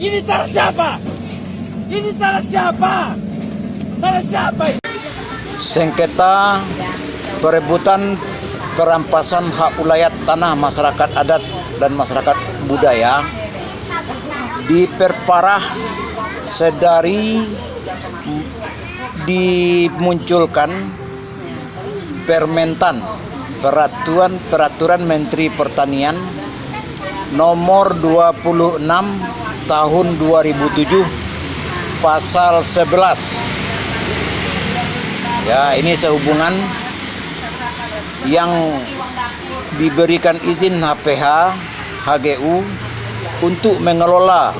Ini tanah siapa? Ini tanah siapa? Tanah siapa ini? Sengketa perebutan perampasan hak ulayat tanah masyarakat adat dan masyarakat budaya diperparah sedari dimunculkan Permentan Peraturan Menteri Pertanian nomor 26 tahun 2007 pasal 11. Ya, ini sehubungan yang diberikan izin HPH HGU untuk mengelola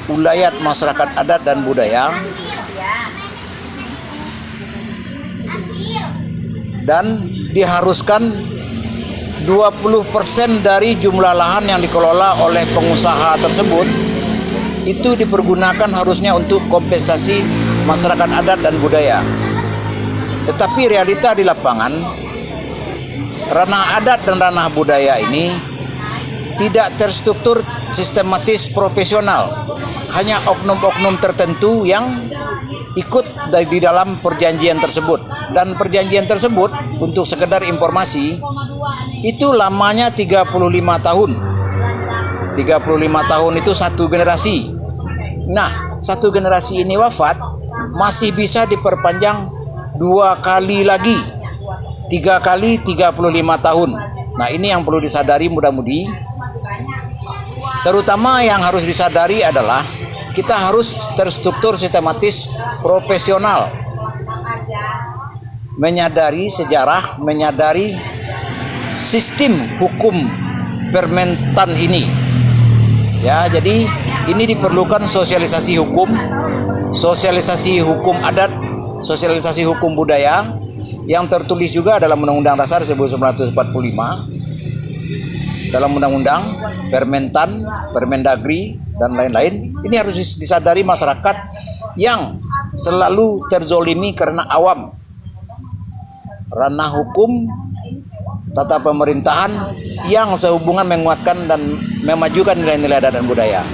ulayat masyarakat adat dan budaya dan diharuskan 20% dari jumlah lahan yang dikelola oleh pengusaha tersebut itu dipergunakan harusnya untuk kompensasi masyarakat adat dan budaya. Tetapi realita di lapangan, ranah adat dan ranah budaya ini tidak terstruktur sistematis profesional. Hanya oknum-oknum tertentu yang ikut di dalam perjanjian tersebut. Dan perjanjian tersebut, untuk sekedar informasi, itu lamanya 35 tahun. 35 tahun itu satu generasi. Nah, satu generasi ini wafat, masih bisa diperpanjang 2 kali lagi, 3 kali 35 tahun. Nah, ini yang perlu disadari mudah-mudi. Terutama yang harus disadari adalah kita harus terstruktur sistematis profesional, menyadari sejarah, menyadari sistem hukum Permentan ini. Ya, jadi ini diperlukan sosialisasi hukum adat, sosialisasi hukum budaya yang tertulis juga dalam Undang-Undang Dasar 1945, dalam Undang-Undang Permentan, Permendagri dan lain-lain. Ini harus disadari masyarakat yang selalu terzolimi karena awam. Ranah hukum, tata pemerintahan yang sehubungan menguatkan dan memajukan nilai-nilai adat dan budaya.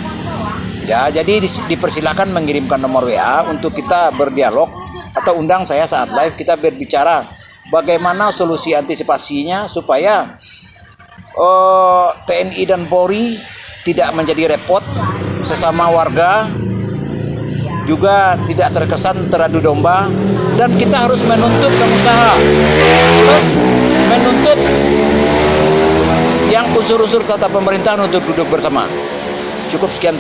Ya, jadi dipersilakan mengirimkan nomor WA untuk kita berdialog atau undang saya saat live, kita berbicara bagaimana solusi antisipasinya supaya TNI dan Polri tidak menjadi repot, sesama warga juga tidak terkesan teradu domba, dan kita harus menuntut pengusaha, terus menuntut yang unsur-unsur tata pemerintahan untuk duduk bersama. Cukup sekian.